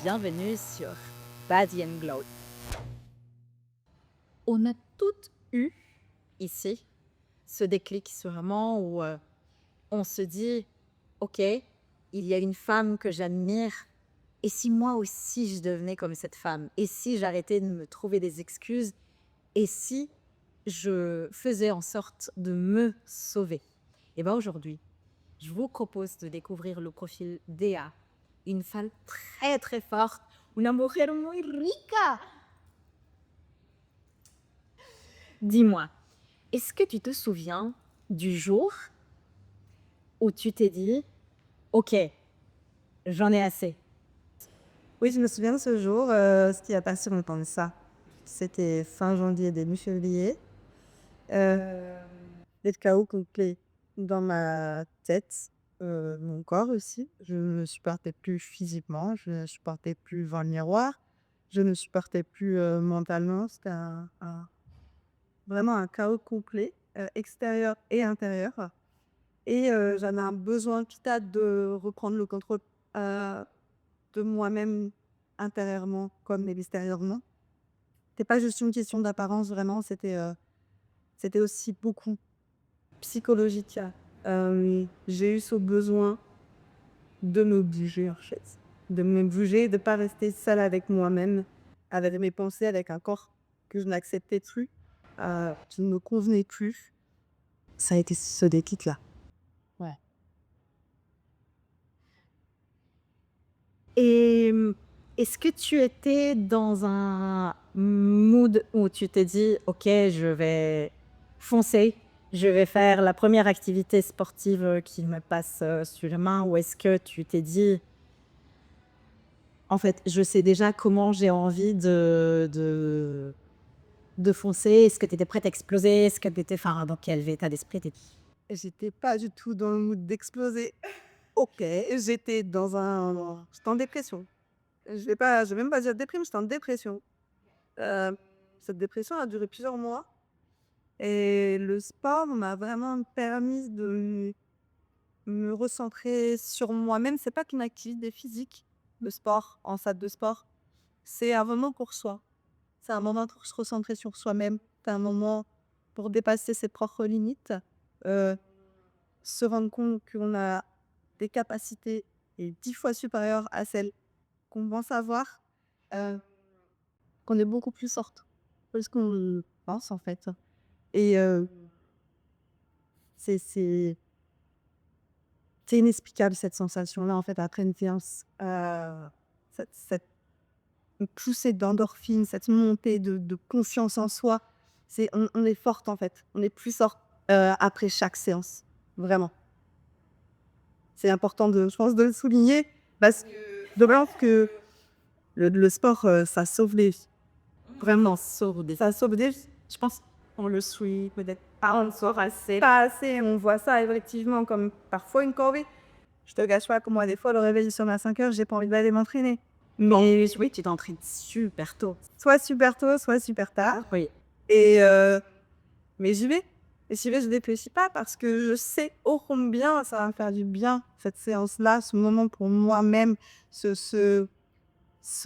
Bienvenue sur Body and Glow. On a toutes eu ici ce déclic sur un moment où on se dit ok, il y a une femme que j'admire, et si moi aussi je devenais comme cette femme, et si j'arrêtais de me trouver des excuses, et si je faisais en sorte de me sauver. Et bien aujourd'hui, je vous propose de découvrir le profil d'Ea, une femme très très forte, una mujer muy rica. Dis-moi, est-ce que tu te souviens du jour où tu t'es dit ok, j'en ai assez? Oui, je me souviens de ce jour, c'était il y a pas si longtemps que ça. C'était fin janvier, début février. Hem, D'être KO complet dans ma tête, mon corps aussi. Je ne me supportais plus physiquement, je ne supportais plus devant le miroir, je ne supportais plus, mentalement. C'était vraiment un chaos complet, extérieur et intérieur et j'avais un besoin vital de reprendre le contrôle, heu, de moi-même intérieurement comme extérieurement. C'était pas juste une question d'apparence vraiment, c'était aussi beaucoup psychologique. J'ai eu ce besoin de me bouger en fait, de me bouger, de pas rester seule avec moi-même, avec mes pensées, avec un corps que je n'acceptais plus, qui ne me convenait plus. Ça a été ce déclic-là. Ouais. Et est-ce que tu étais dans un mood où tu t'es dit ok, je vais foncer, je vais faire la première activité sportive qui me passe sur la main, ou est-ce que tu t'es dit en fait, je sais déjà comment j'ai envie de foncer? Est-ce que tu étais prête à exploser? Est-ce que tu étais, enfin, dans quel état d'esprit tu étais? J'étais pas du tout dans le mood d'exploser. OK, j'étais en dépression. Je vais même pas dire déprime, j'étais en dépression. Heu, Cette dépression a duré plusieurs mois et le sport m'a vraiment permis de me recentrer sur moi-même. C'est pas qu'une activité physique, le sport, en salle de sport. C'est un moment pour soi. C'est un moment pour se recentrer sur soi-même. C'est un moment pour dépasser ses propres limites, heu, se rendre compte qu'on a des capacités et 10 fois supérieures à celles qu'on pense avoir, heu, qu'on est beaucoup plus forte que ce qu'on le pense, en fait et c'est c'est inexplicable cette sensation-là, en fait, après une séance, cette poussée d'endorphine, cette montée de confiance en soi. On est forte, en fait. On est plus forte, après chaque séance, vraiment. C'est important je pense, de le souligner parce que de pense que le sport, ça sauve les vies. Vraiment, ça sauve des vies. Je pense qu'on le souligne peut-être pas, on le sort assez, pas assez. On voit ça effectivement comme parfois une corvée. Je te cache pas que moi, des fois, le réveil sonne à 5 heures, j'ai pas envie d'aller m'entraîner. Mais oui, tu t'entraînes super tôt. Soit super tôt, soit super tard Oui. et mais j'y vais et j'y vais, je réfléchis pas parce que je sais ô combien ça va me faire du bien, cette séance-là, ce moment pour moi-même, ce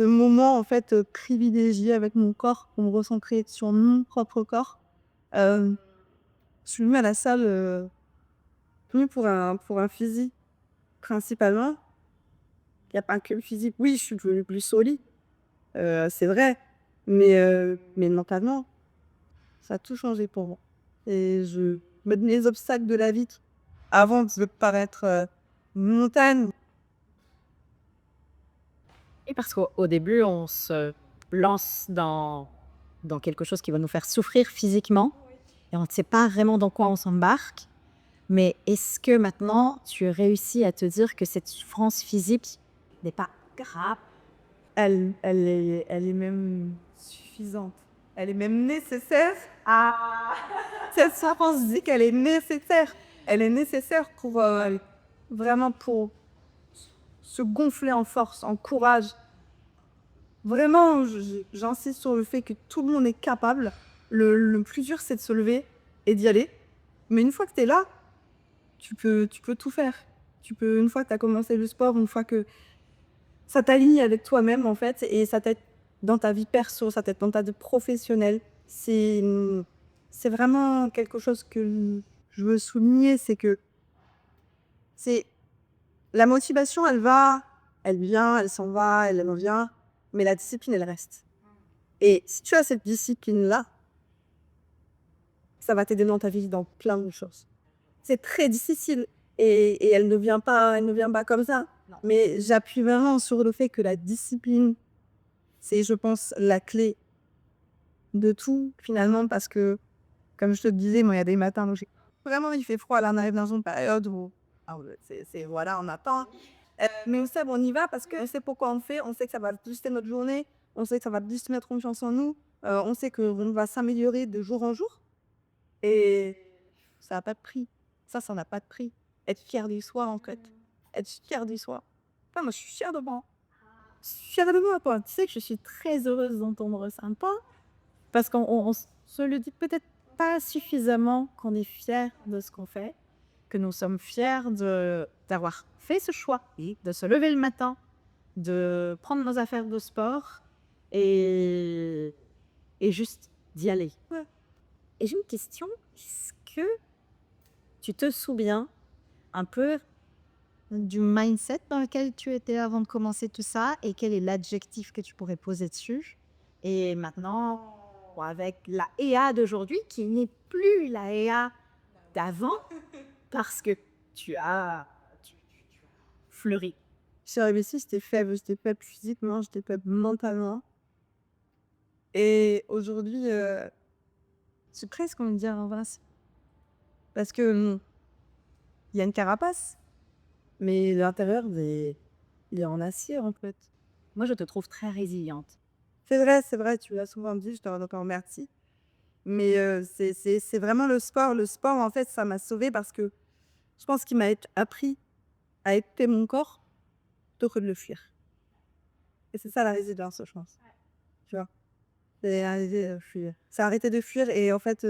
moment, en fait, privilégié avec mon corps pour me recentrer sur mon propre corps. Hem, je suis venue à la salle, venue pour un physique principalement. Il y a pas que le physique. Oui, je suis devenue plus solide, c'est vrai, mais mentalement, ça a tout changé pour moi et je me donne les obstacles de la vie avant de paraître, montagne. Et parce qu'au début, on se lance dans quelque chose qui va nous faire souffrir physiquement et on ne sait pas vraiment dans quoi on s'embarque. Mais est-ce que maintenant, tu réussis à te dire que cette souffrance physique n'est pas grave? Elle est même suffisante. Elle est même nécessaire. Ah! Cette souffrance dit qu'elle est nécessaire. Elle est nécessaire pour, vraiment pour se gonfler en force, en courage. Vraiment, j'insiste sur le fait que tout le monde est capable. Le plus dur, c'est de se lever et d'y aller. Mais une fois que tu es là, tu peux tout faire. Une fois que tu as commencé le sport, une fois que ça t'aligne avec toi-même, en fait, et ça t'aide dans ta vie perso, ça t'aide dans ta vie professionnelle. C'est vraiment quelque chose que je veux souligner, c'est que c'est la motivation, elle vient, elle s'en va, elle revient, mais la discipline, elle reste. Et si tu as cette discipline-là, ça va t'aider dans ta vie dans plein de choses. C'est très difficile et elle ne vient pas comme ça. Non. Mais j'appuie vraiment sur le fait que la discipline, c'est, je pense, la clé de tout, finalement, parce que, comme je te le disais, moi, il y a des matins où vraiment, il fait froid. Là, on arrive dans une période où, voilà, on attend. Mais on sait, on y va parce qu'on sait pourquoi on fait. On sait que ça va booster notre journée. On sait que ça va booster notre confiance en nous. On sait qu'on va s'améliorer de jour en jour. Et ça n'a pas de prix. Ça n'a pas de prix. Être fier du soi, en fait. Être fier du soi. Moi, je suis fière de moi. Je suis fière de moi, quoi. Tu sais que je suis très heureuse d'entendre ça, pas? Parce qu'on se le dit peut-être pas suffisamment qu'on est fiers de ce qu'on fait, que nous sommes fiers d'avoir fait ce choix, de se lever le matin, de prendre nos affaires de sport et, et juste d'y aller. Ouais. Et j'ai une question, est-ce que tu te souviens un peu du mindset dans lequel tu étais avant de commencer tout ça et quel est l'adjectif que tu pourrais poser dessus? Et maintenant, avec la EA d'aujourd'hui, qui n'est plus la EA d'avant, parce que tu as fleuri. Je suis arrivée ici, j'étais faible. J'étais faible physiquement, j'étais faible mentalement. Et aujourd'hui, j'ai presque envie de dire invincible. Parce que il y a une carapace, mais l'intérieur, il est en acier, en fait. Moi, je te trouve très résiliente. C'est vrai, tu l'as souvent dit, je te rends encore merci. Mais c'est vraiment le sport. Le sport, en fait, ça m'a sauvée parce que je pense qu'il m'a appris à écouter mon corps plutôt que de le fuir. Et c'est ça la résilience, je pense. Tu vois? C'est arrêter de fuir. C'est arrêter de fuir et en fait,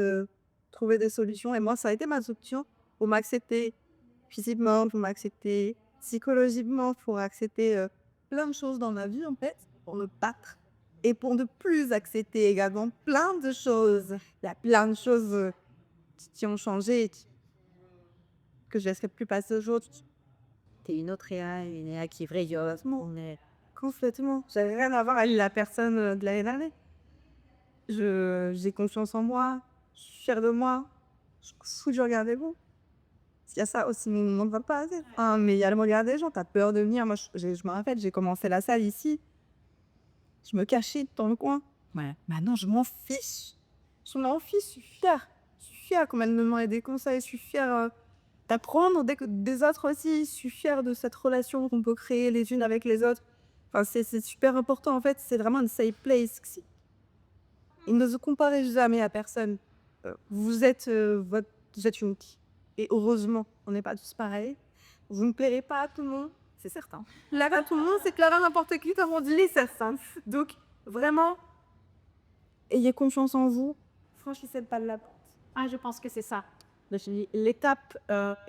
trouver des solutions. Et moi, ça a été ma solution pour m'accepter physiquement, pour m'accepter psychologiquement, pour accepter plein de choses dans ma vie, en fait, pour me battre. Et pour ne plus accepter également plein de choses. Il y a plein de choses qui ont changé, que je ne laisserai plus passer aujourd'hui. T'es une autre EA, une EA qui rayonne. On est... Complètement. J'avais rien à voir avec la personne de l'année dernière. J'ai confiance en moi, je suis fière de moi, je m'en fous du regard des gens. Il y a ça aussi, on n'en voit pas assez. Ah, mais il y a le regard des gens, t'as peur de venir. Moi, je me rappelle, j'ai commencé la salle ici, je me cachais dans le coin. Ouais. Maintenant, je m'en fiche. Je m'en fiche, je suis fière. Je suis fière quand elle me demande des conseils, je suis fière d'apprendre des autres aussi. Je suis fière de cette relation qu'on peut créer les unes avec les autres. Enfin, c'est super important, en fait, c'est vraiment une safe place ici. Et ne se comparez jamais à personne. Vous êtes unique. Et heureusement, on n'est pas tous pareils. Vous ne plairez pas à tout le monde, C'est certain. plaire à tout le monde, c'est plaire à n'importe qui, comme on dit les certains. Donc, vraiment, ayez confiance en vous. Franchissez le pas de la porte. Ah, je pense que c'est ça. L'étape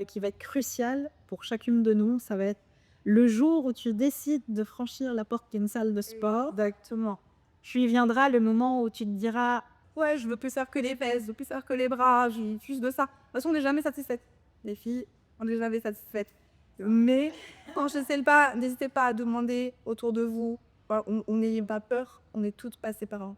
qui va être cruciale pour chacune de nous, ça va être le jour où tu décides de franchir la porte d'une salle de sport. Exactement. Puis viendra le moment où tu te diras Ouais, je veux plus faire que les fesses, je veux plus faire que les bras, je veux plus de ça. De toute façon, on n'est jamais satisfaite. Les filles, on n'est jamais satisfaites. Mais quand je sais le pas, n'hésitez pas à demander autour de vous. Enfin, on n'ayez pas peur, on est toutes passées par là.